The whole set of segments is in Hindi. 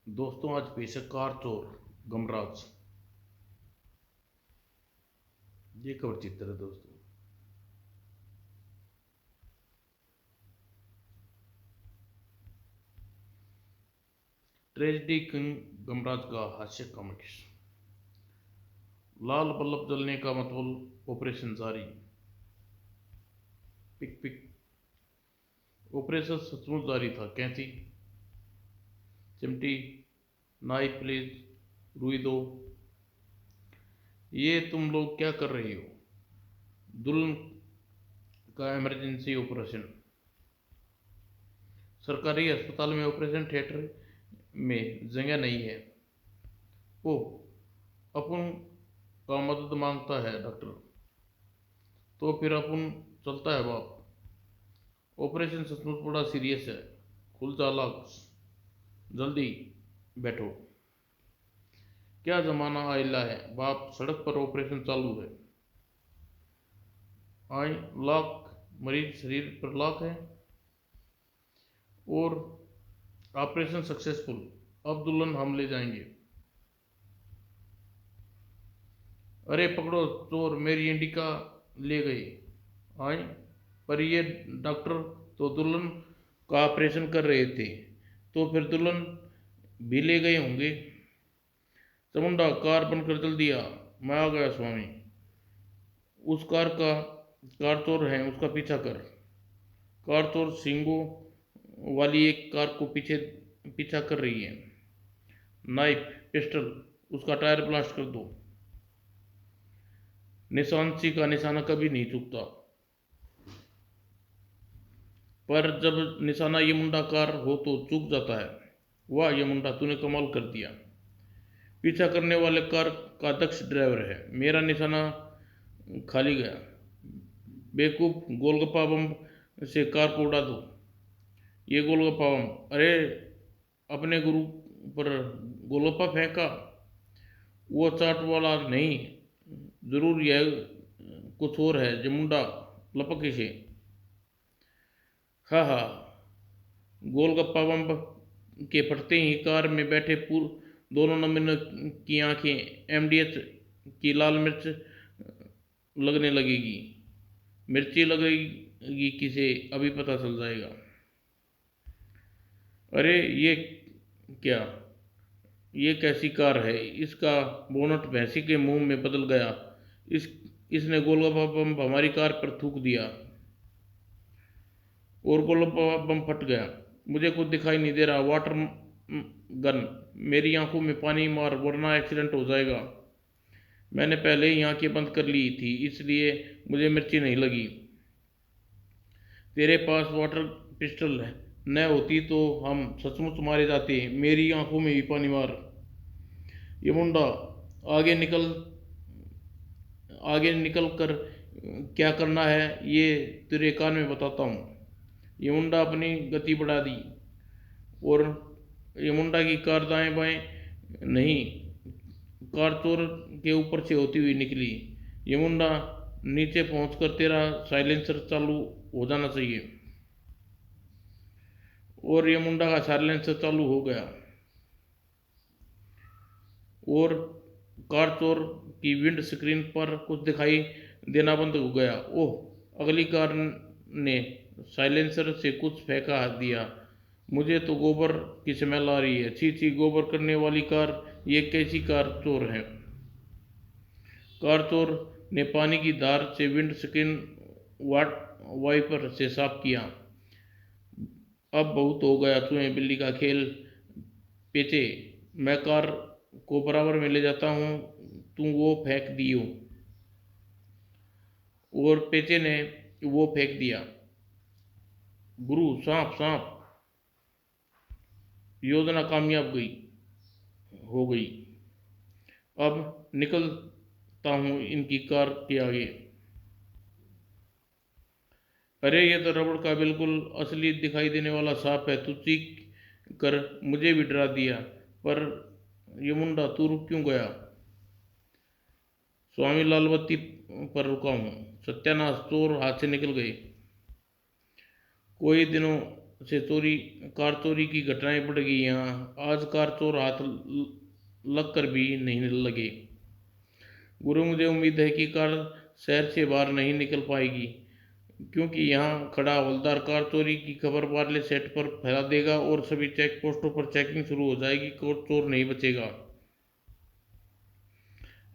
दोस्तों आज पेश है कार चोर गमराज। ये खबर चित्र है दोस्तों। ट्रेजेडी किंग गमराज का हास्य कॉमिक्स। लाल बल्लभ जलने का मतलब ऑपरेशन जारी। Pick pick. ऑपरेशन सचमुच जारी था। कैंची, चिमटी, नाइफ प्लीज, रुई दो। ये तुम लोग क्या कर रही हो? दुल्हन का इमरजेंसी ऑपरेशन। सरकारी अस्पताल में ऑपरेशन थिएटर में जगह नहीं है। ओह, अपन का मदद मांगता है डॉक्टर। तो फिर अपन चलता है बाप। ऑपरेशन सचमुच बड़ा सीरियस है। खुल जा लॉक्स, जल्दी बैठो। क्या जमाना आइला है बाप, सड़क पर ऑपरेशन चालू है। आई लॉक, मरीज शरीर पर लॉक है और ऑपरेशन सक्सेसफुल। अब दुल्हन हम ले जाएंगे। अरे पकड़ो चोर, मेरी इंडिका ले गए। आई, पर ये डॉक्टर तो दुल्हन का ऑपरेशन कर रहे थे, तो फिर दुल्हन भी ले गए होंगे। चमुंडा, कार बंद कर जल्दी आ। मैं आ गया स्वामी। उस कार चोर है, उसका पीछा कर। कार चोर सिंगों वाली एक कार को पीछा कर रही है। नाइफ, पिस्टल, उसका टायर ब्लास्ट कर दो। निशानची का निशाना कभी नहीं चूकता, पर जब निशाना ये मुंडा कार हो तो चूक जाता है। वाह ये मुंडा, तूने कमाल कर दिया। पीछा करने वाले कार का दक्ष ड्राइवर है, मेरा निशाना खाली गया। बेवकूफ, गोलगप्पा बम से कार को उड़ा दो। ये गोलगप्पा बम, अरे अपने गुरु पर गोलगप्पा फेंका। वो चाट वाला नहीं, जरूर यह कुछ और है। जमुंडा लपक इसे। हाँ हाँ। गोलगप्पा बम के फटते ही कार में बैठे दोनों नंबर की आंखें एमडीएच की लाल मिर्च लगने लगेगी। मिर्ची लगेगी किसे, अभी पता चल जाएगा। अरे ये क्या, ये कैसी कार है? इसका बोनट भैंसी के मुंह में बदल गया। इस इसने गोलगप्पा बम हमारी कार पर थूक दिया और गोलगप्पा बम फट गया। मुझे कुछ दिखाई नहीं दे रहा। वाटर गन, मेरी आंखों में पानी मार वरना एक्सीडेंट हो जाएगा। मैंने पहले ही आंखें बंद कर ली थी, इसलिए मुझे मिर्ची नहीं लगी। तेरे पास वाटर पिस्टल न होती तो हम सचमुच मारे जाते। मेरी आंखों में भी पानी मार। ये मुंडा, आगे निकल, आगे निकल कर क्या करना है ये तेरे कान में बताता हूँ। ये मुंडा अपनी गति बढ़ा दी और ये मुंडा की कार दाएं बाएं नहीं, कार चोर के ऊपर से होती हुई निकली। ये मुंडा, नीचे पहुंचकर तेरा साइलेंसर चालू हो जाना चाहिए। और ये मुंडा का साइलेंसर चालू हो गया और कार चोर की विंड स्क्रीन पर कुछ दिखाई देना बंद हो गया। ओह, अगली कार ने साइलेंसर से कुछ फेंका दिया। मुझे तो गोबर की स्मेल आ रही है। छी छी, गोबर करने वाली कार, ये कैसी कार चोर है? कार चोर ने पानी की धार से विंड स्क्रीन वाट वाइपर से साफ किया। अब बहुत हो गया चूहे बिल्ली का खेल। पेचे, मैं कार को बराबर में ले जाता हूँ, तू वो फेंक दियो। और पेचे ने वो फेंक दिया। गुरु, सांप सांप। योजना कामयाब हो गई। अब निकलता हूँ इनकी कार के आगे। अरे ये तो रबड़ का बिल्कुल असली दिखाई देने वाला सांप है। तू चीख कर मुझे भी डरा दिया। पर ये मुंडा, तू रुक क्यों गया? स्वामी लालबत्ती पर रुका हूँ। सत्यानाश, चोर हाथ से निकल गए। कोई दिनों से कार चोरी की घटनाएं बढ़ गई यहाँ। आज कार चोर हाथ लग कर भी नहीं लगे। गुरु, मुझे उम्मीद है कि कार शहर से बाहर नहीं निकल पाएगी, क्योंकि यहाँ खड़ा हवलदार कार चोरी की खबर वार्ले सेट पर फैला देगा और सभी चेक पोस्टों पर चेकिंग शुरू हो जाएगी। चोर नहीं बचेगा।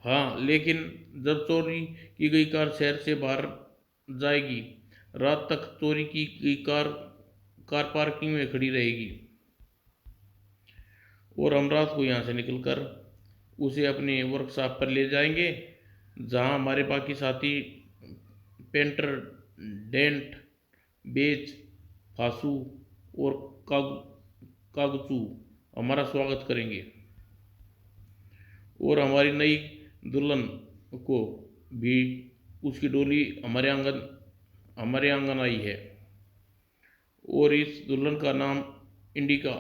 हाँ, लेकिन जब चोरी की गई कार शहर से बाहर जाएगी, रात तक चोरी की गई कार कार पार्किंग में खड़ी रहेगी और हम रात को यहाँ से निकलकर उसे अपने वर्कशॉप पर ले जाएंगे, जहाँ हमारे बाकी साथी पेंटर, डेंट, बेच, फासू और काग कागचू हमारा स्वागत करेंगे। और हमारी नई दुल्हन को भी उसकी डोली हमारे आंगन आई है, और इस दुल्हन का नाम इंडिका।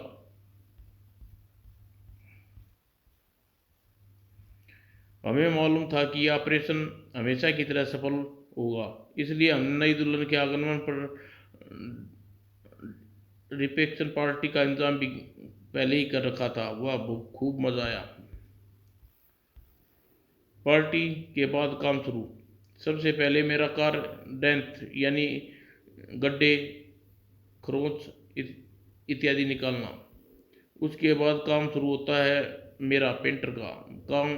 हमें मालूम था कि यह ऑपरेशन हमेशा की तरह सफल होगा, इसलिए हमने नई दुल्हन के आगमन पर रिसेप्शन पार्टी का इंतजाम भी पहले ही कर रखा था। वह खूब मजा आया। पार्टी के बाद काम शुरू। सबसे पहले मेरा कार डेंथ यानी गड्ढे, खरोंच इत्यादि निकालना। उसके बाद काम शुरू होता है मेरा पेंटर का काम।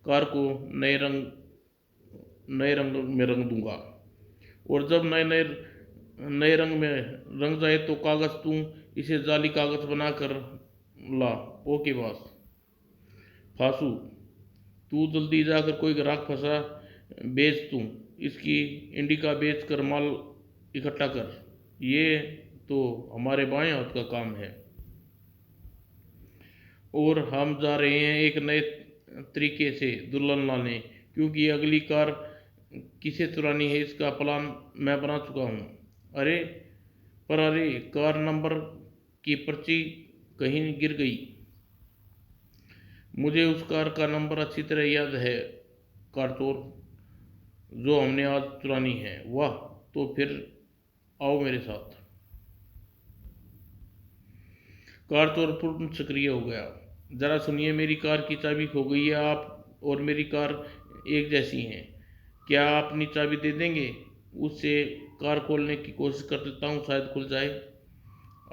कार को नए रंग में रंग दूंगा, और जब नए रंग में रंग जाए तो कागज तू इसे जाली कागज बनाकर ला। Okay boss. फासू, तू जल्दी जाकर कोई ग्राहक फंसा बेच, तू इसकी इंडिका बेच कर माल इकट्ठा कर। ये तो हमारे बाएं हाथ का काम है। और हम जा रहे हैं एक नए तरीके से दुल्हन लाने, क्योंकि अगली कार किसे चुरानी है इसका प्लान मैं बना चुका हूँ। अरे अरे, कार नंबर की पर्ची कहीं गिर गई। मुझे उस कार का नंबर अच्छी तरह याद है कार चोर, जो हमने आज चुरानी है। वाह, तो फिर आओ मेरे साथ। कार चोर पूर्ण सक्रिय हो गया। जरा सुनिए, मेरी कार की चाबी खो गई है। आप और मेरी कार एक जैसी हैं। क्या आप अपनी चाबी दे देंगे? उससे कार खोलने की कोशिश कर देता हूँ, शायद खुल जाए।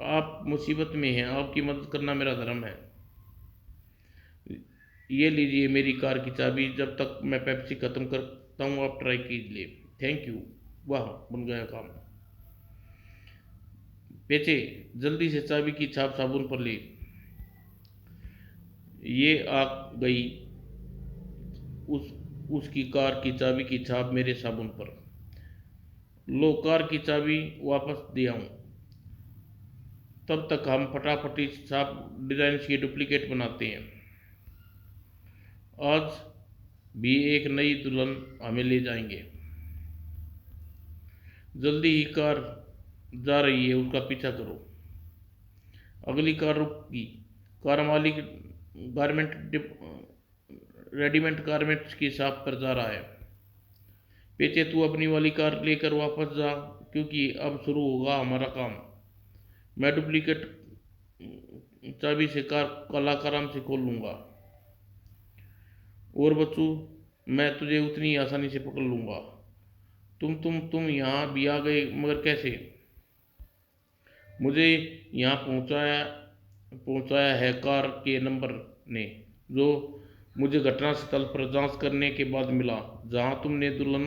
आप मुसीबत में हैं, आपकी मदद करना मेरा धर्म है। ये लीजिए मेरी कार की चाबी। जब तक मैं पेप्सी खत्म करता हूँ आप ट्राई कीजिए। Thank you. वाह, बन गया काम। पेचे, जल्दी से चाबी की छाप साबुन पर ले। ये आ गई उस उसकी कार की चाबी की छाप मेरे साबुन पर। लो, कार की चाबी वापस दे आऊं। तब तक हम फटाफटी छाप डिजाइन की डुप्लीकेट बनाते हैं। आज भी एक नई दुल्हन हमें ले जाएंगे। जल्दी ही कार जा रही है, उसका पीछा करो। अगली कार रुकी। कार मालिक रेडीमेड गारमेंट्स की शॉप पर जा रहा है। पेचे, तू अपनी वाली कार लेकर वापस जा, क्योंकि अब शुरू होगा हमारा काम। मैं डुप्लीकेट चाबी से कार कलाकाराम से खोल लूँगा, और बच्चू, मैं तुझे उतनी आसानी से पकड़ लूँगा। तुम यहाँ भी आ गए, मगर कैसे? मुझे यहाँ पहुँचाया है कार के नंबर ने, जो मुझे घटनास्थल पर जांच करने के बाद मिला, जहाँ तुमने दुल्हन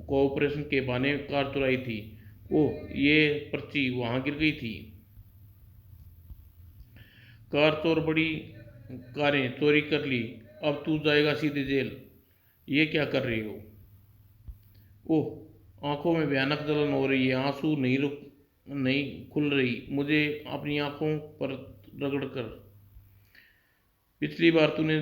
को ऑपरेशन के बहाने कार चुराई थी। ओह, ये पर्ची वहाँ गिर गई थी। कार चोर बड़ी कारें चोरी कर ली, अब तू जाएगा सीधे जेल। ये क्या कर रही हो? ओह, आंखों में भयानक जलन हो रही है, आंसू नहीं खुल रही। मुझे अपनी आंखों पर रगड़ कर। पिछली बार तूने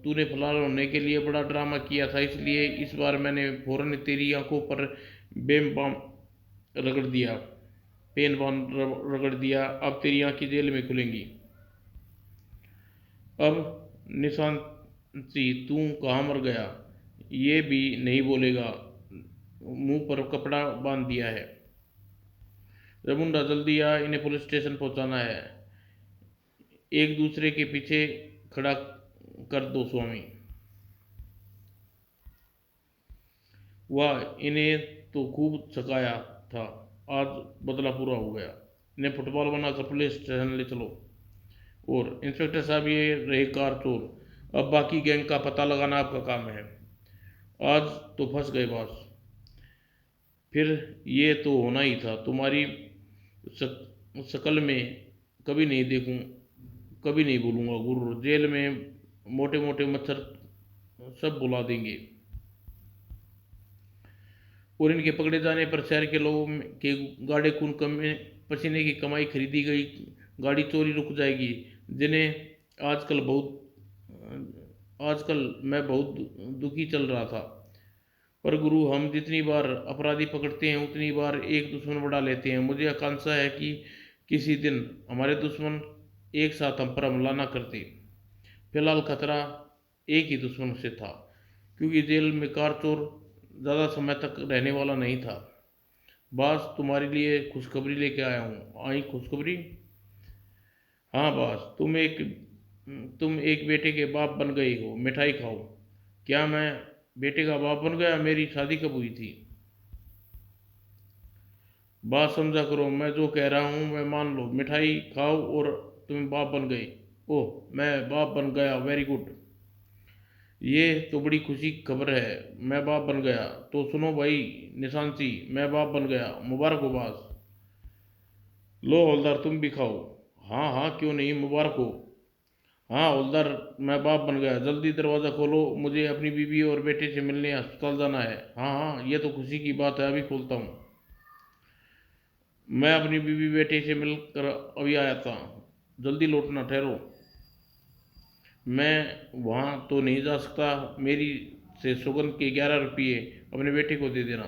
तूने फलाल होने के लिए बड़ा ड्रामा किया था, इसलिए इस बार मैंने फौरन तेरी आंखों पर बेम बाम रगड़ दिया पेन बाम रगड़ दिया। अब तेरी आंखें जेल में खुलेंगी। अब निशांति, तू कहाँ मर गया? ये भी नहीं बोलेगा, मुंह पर कपड़ा बांध दिया है। रमुंडा जल्दी आ, इन्हें पुलिस स्टेशन पहुंचाना है। एक दूसरे के पीछे खड़ा कर दो स्वामी। वाह, इन्हें तो खूब सकाया था, आज बदला पूरा हो गया। इन्हें फुटबॉल बनाकर पुलिस स्टेशन ले चलो। और इंस्पेक्टर साहब, ये रहे कार चोर, अब बाकी गैंग का पता लगाना आपका काम है। आज तो फंस गए बॉस। फिर ये तो होना ही था, तुम्हारी शकल में कभी नहीं देखूं, कभी नहीं भूलूंगा गुरु। जेल में मोटे मोटे मच्छर सब बुला देंगे। और इनके पकड़े जाने पर शहर के लोगों के गाढ़े खून पसीने की कमाई खरीदी गई गाड़ी चोरी रुक जाएगी। जिन्हें आजकल मैं बहुत दुखी चल रहा था। पर गुरु, हम जितनी बार अपराधी पकड़ते हैं उतनी बार एक दुश्मन बढ़ा लेते हैं। मुझे आकांक्षा है कि किसी दिन हमारे दुश्मन एक साथ हम पर हमला ना करते। फिलहाल खतरा एक ही दुश्मन से था, क्योंकि जेल में कार चोर ज़्यादा समय तक रहने वाला नहीं था। बास, तुम्हारे लिए खुशखबरी लेके आया हूँ। आई खुशखबरी? हाँ बास, तुम एक बेटे के बाप बन गए हो। मिठाई खाओ। क्या मैं बेटे का बाप बन गया? मेरी शादी कब हुई थी? बात समझा करो, मैं जो कह रहा हूँ मैं मान लो। मिठाई खाओ और तुम बाप बन गए। ओह, मैं बाप बन गया, वेरी गुड। ये तो बड़ी खुशी की खबर है, मैं बाप बन गया। तो सुनो भाई निशांती, मैं बाप बन गया, मुबारक हो बास। लो हवलदार, तुम भी खाओ। हाँ हाँ, क्यों नहीं, मुबारक हो। हाँ हवलदार, मैं बाप बन गया। जल्दी दरवाज़ा खोलो, मुझे अपनी बीवी और बेटे से मिलने अस्पताल जाना है। हाँ हाँ, ये तो खुशी की बात है, अभी खोलता हूँ। मैं अपनी बीवी बेटे से मिलकर अभी आया था, जल्दी लौटना, ठहरो। मैं वहाँ तो नहीं जा सकता, मेरी से सौगंध के 11 रुपये अपने बेटे को दे देना।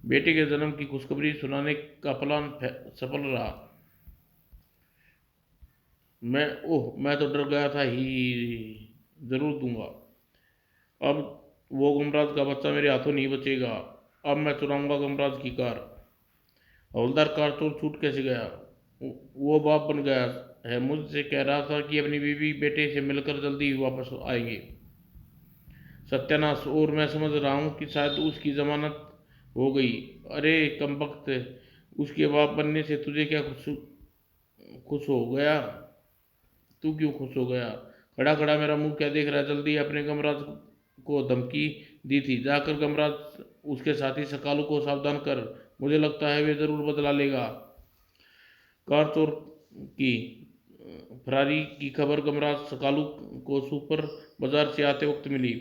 बेटे के जन्म की खुशखबरी सुनाने का प्लान सफल रहा। मैं तो डर गया था ही। जरूर दूंगा। अब वो गमराज का बच्चा मेरे हाथों नहीं बचेगा। अब मैं चुराऊंगा गमराज की कार। हवलदार, कार चोर छूट कैसे गया? वो बाप बन गया है, मुझसे कह रहा था कि अपनी बीवी बेटे से मिलकर जल्दी वापस आएंगे। सत्यानाश, और मैं समझ रहा हूँ कि शायद उसकी जमानत हो गई। अरे कमबख्त, उसके बाप बनने से तुझे क्या खुश खुश हो गया? तू क्यों खुश हो गया? खड़ा खड़ा मेरा मुंह क्या देख रहा है? जल्दी अपने गमराज को धमकी दी थी, जाकर गमराज उसके साथी सकालू को सावधान कर। मुझे लगता है वे जरूर बदला लेगा। कार चोर की फरारी की खबर गमराज सकालू को सुपर बाजार से आते वक्त मिली।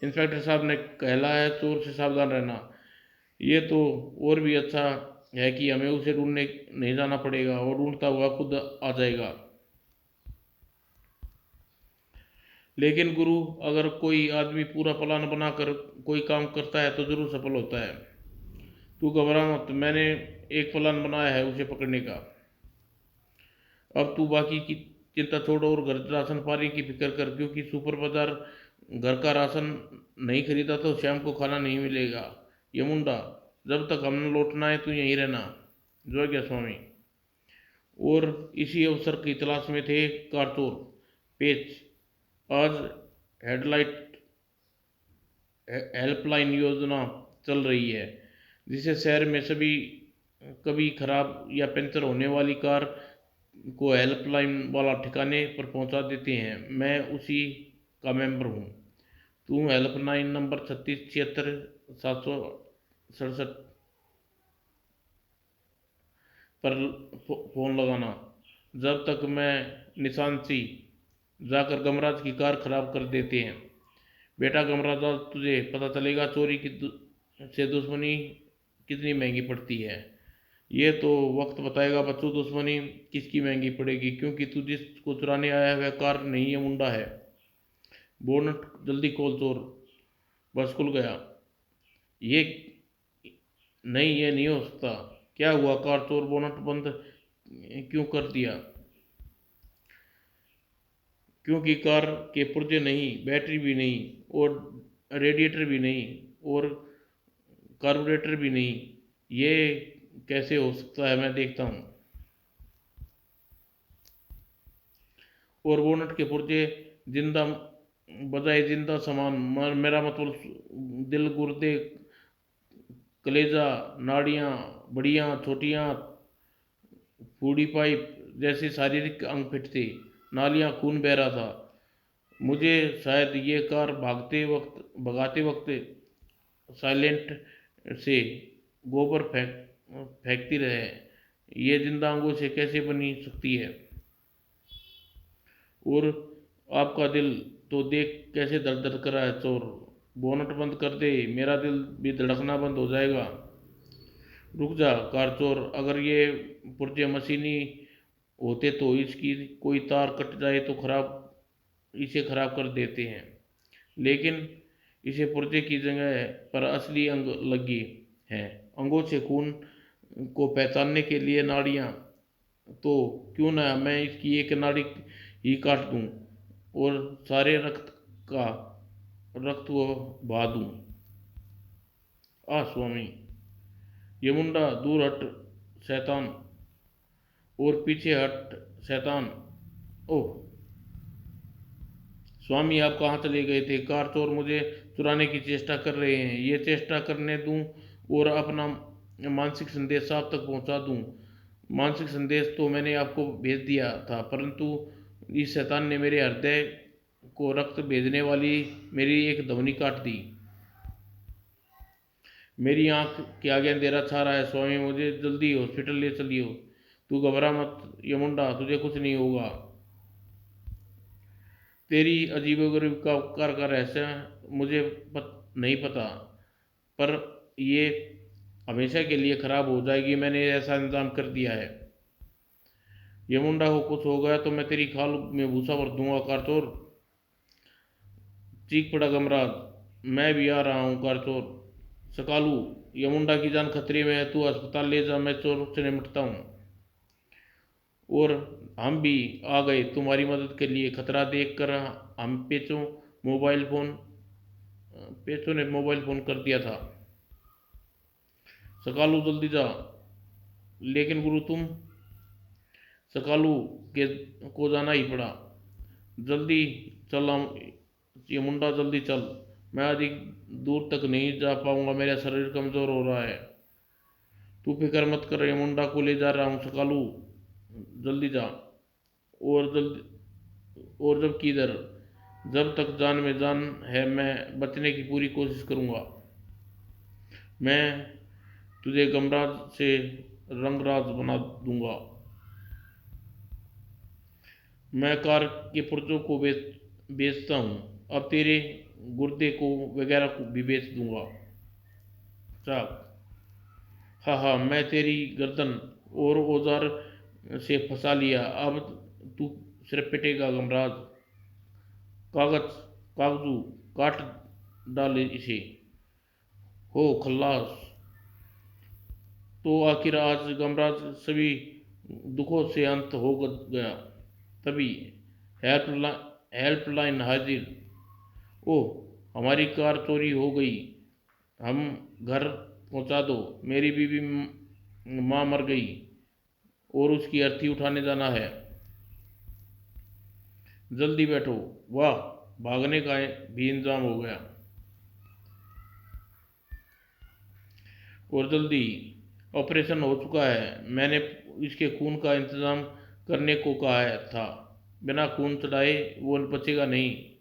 इंस्पेक्टर साहब ने कहला है चोर से सावधान रहना। ये तो और भी अच्छा है कि हमें उसे ढूंढने नहीं जाना पड़ेगा और ढूंढता हुआ खुद आ जाएगा। लेकिन गुरु, अगर कोई आदमी पूरा प्लान बनाकर कोई काम करता है तो जरूर सफल होता है। तू घबरा मत, मैंने एक प्लान बनाया है उसे पकड़ने का। अब तू बाकी की चिंता छोड़ और घर राशन पानी की फिक्र कर, क्योंकि सुपर बाजार घर का राशन नहीं खरीदा तो शाम को खाना नहीं मिलेगा। यमुंडा, जब तक हम लौटना है तू यहीं रहना। जो क्या स्वामी। और इसी अवसर की तलाश में थे कारचोर। पेच, आज हेडलाइट हेल्पलाइन योजना चल रही है, जिसे शहर में सभी कभी खराब या पंचर होने वाली कार को हेल्पलाइन वाला ठिकाने पर पहुंचा देते हैं। मैं उसी का मेंबर हूँ। तू हेल्पलाइन नंबर 36 76 767 पर फ़ोन लगाना। जब तक मैं निशांसी जाकर गमराज की कार खराब कर देते हैं। बेटा गमराज, आज तुझे पता चलेगा चोरी से दुश्मनी कितनी महंगी पड़ती है। ये तो वक्त बताएगा बच्चों, दुश्मनी किसकी महंगी पड़ेगी, क्योंकि तू जिसको चुराने आया है वह कार नहीं है, मुंडा है। बोनट जल्दी खोल चोर। बस खुल गया। ये नहीं, ये नहीं हो सकता। क्या हुआ कार चोर, बोनट बंद क्यों कर दिया? क्योंकि कार के पुर्जे नहीं, बैटरी भी नहीं, और रेडिएटर भी नहीं, और कार्बोरेटर भी नहीं। ये कैसे हो सकता है, मैं देखता हूँ। और बोनट के पुर्जे जिंदा बजाय जिंदा सामान, मेरा मतलब दिल, गुर्दे, कलेजा, नाड़ियाँ, बड़ियाँ, छोटियाँ, पूड़ी पाइप जैसे शारीरिक अंग फिट थे। नालियाँ, खून बह रहा था। मुझे शायद ये कार भगाते वक्त साइलेंट से गोबर फेंकती रहे। ये जिंदा अंगों से कैसे बनी सकती है? और आपका दिल तो देख कैसे धड़ धड़ कर रहा है चोर। बोनट बंद कर दे, मेरा दिल भी धड़कना बंद हो जाएगा। रुक जा कार चोर, अगर ये पुर्जे मशीनी होते तो इसकी कोई तार कट जाए तो इसे खराब कर देते हैं, लेकिन इसे पुर्जे की जगह पर असली अंग लगी हैं। अंगों से खून को पहचानने के लिए नाड़ियाँ, तो क्यों ना मैं इसकी एक नाड़ी ही काट दूं और सारे का रक्त को बहा दूं। स्वामी, ये मुंडा दूर हट शैतान, और पीछे हट शैतान। ओह स्वामी, आप कहाँ चले गए थे? कार चोर मुझे चुराने की चेष्टा कर रहे हैं। ये चेष्टा करने दूं और अपना मानसिक संदेश आप तक पहुंचा दूं। मानसिक संदेश तो मैंने आपको भेज दिया था, परंतु इस शैतान ने मेरे हृदय को रक्त भेजने वाली मेरी एक धमनी काट दी। मेरी आंख के आगे अंधेरा छा रहा है। स्वामी, मुझे जल्दी हॉस्पिटल ले चलियो। तू घबरा मत यमुंडा, तुझे कुछ नहीं होगा। तेरी अजीबोगरीब का उपकार का रहस्य मुझे नहीं पता, पर ये हमेशा के लिए खराब हो जाएगी। मैंने ऐसा इंतजाम कर दिया है। यमुंडा को कुछ हो गया तो मैं तेरी खाल में भूसा भर दूंगा कारचोर। चीख पड़ा गमराज। मैं भी आ रहा हूँ कारचोर। सकालू, यमुंडा की जान खतरे में है, तू अस्पताल ले जा, मैं चोर से निपटता हूँ। और हम भी आ गए तुम्हारी मदद के लिए। खतरा देखकर हम पेचों ने मोबाइल फोन कर दिया था। सकालू जल्दी जा। लेकिन गुरु तुम। सकालू के को जाना ही पड़ा। जल्दी चल ये मुंडा, जल्दी चल। मैं अधिक दूर तक नहीं जा पाऊंगा, मेरा शरीर कमजोर हो रहा है। तू फिक्र मत कर, ये मुंडा को ले जा रहा हूँ। सकालू जल्दी जा। और और जब किधर, जब तक जान में जान है मैं बचने की पूरी कोशिश करूंगा। मैं तुझे गमराज से रंगराज बना दूंगा। मैं कार के पुर्जों को बेचता हूँ, अब तेरे गुर्दे को वगैरह को भी बेच दूंगा। चाक। हाँ हाँ, मैं तेरी गर्दन और औजार से फंसा लिया, अब तू सिर्फ पिटेगा गमराज। कागज, कागजू, काट डाल इसे। हो खल्लास। तो आखिर आज गमराज सभी दुखों से अंत हो गया। तभी हेल्पलाइन हाजिर। ओह, हमारी कार चोरी हो गई, हम घर पहुंचा दो। मेरी बीवी माँ मर गई और उसकी अर्थी उठाने जाना है। जल्दी बैठो। वाह, भागने का भी इंतजाम हो गया। और जल्दी, ऑपरेशन हो चुका है। मैंने इसके खून का इंतजाम करने को कहा था। बिना खून चढ़ाए वो बचेगा नहीं।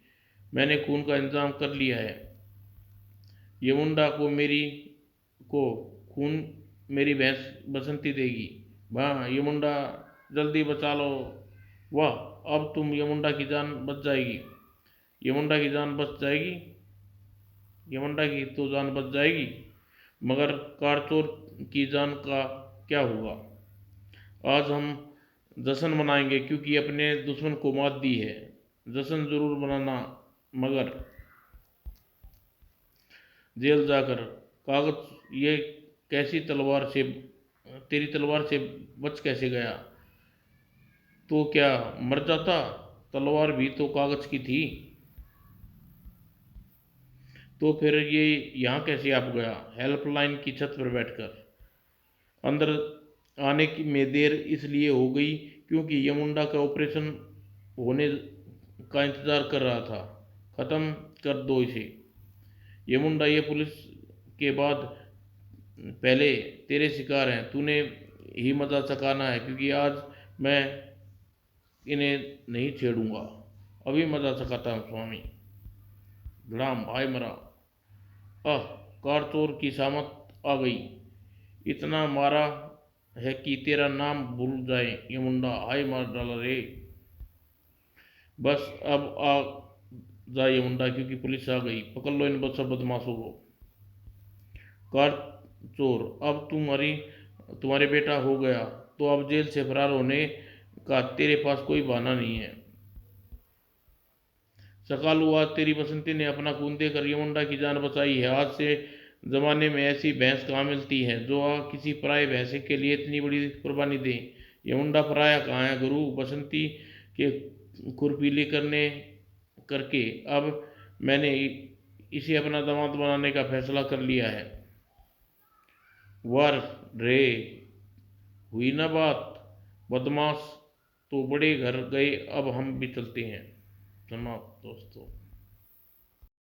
मैंने खून का इंतजाम कर लिया है। यमुंडा को खून मेरी भैंस बसंती देगी। वाह यमुंडा, जल्दी बचा लो। वाह, अब तुम यमुंडा की जान बच जाएगी। यमुंडा की जान बच जाएगी। यमुंडा की तो जान बच जाएगी, मगर कारचोर की जान का क्या होगा? आज हम जश्न मनाएंगे क्योंकि अपने दुश्मन को मात दी है। जश्न जरूर मनाना, मगर जेल जाकर। कागज, ये कैसी तलवार से, तेरी तलवार से बच कैसे गया? तो क्या मर जाता? तलवार भी तो कागज की थी। तो फिर ये यहाँ कैसे आप गया? हेल्पलाइन की छत पर बैठकर। अंदर आने की में देर इसलिए हो गई क्योंकि यमुंडा का ऑपरेशन होने का इंतज़ार कर रहा था। ख़त्म कर दो इसे। यमुंडा, ये पुलिस के बाद पहले तेरे शिकार हैं, तूने ही मजा चकाना है क्योंकि आज मैं इन्हें नहीं छेड़ूंगा। अभी मजा चकाता हूँ स्वामी। धड़ाम भाई मरा। आह, कार चोर की सामत आ गई। इतना मारा है कि तेरा नाम भूल जाए यमुंडा। हाय मार डाला रे। बस अब आ जा यमुंडा क्योंकि पुलिस आ गई। पकड़ लो इन सब बदमाशों को। कार चोर, अब तुम्हारे बेटा हो गया तो अब जेल से फरार होने का तेरे पास कोई बहाना नहीं है। सकालू, आज तेरी बसंती ने अपना खून देकर यमुंडा की जान बचाई है। आज से जमाने में ऐसी भैंस कहाँ मिलती है जो किसी पराये भैंसे के लिए इतनी बड़ी कुर्बानी दे। यमुंडा पराया कहाँ है गुरु। बसंती के खुरपीली करने करके अब मैंने इसे अपना दामाद बनाने का फैसला कर लिया है। वार रे, हुई ना बात। बदमाश तो बड़े घर गए, अब हम भी चलते हैं। समाप्त दोस्तों।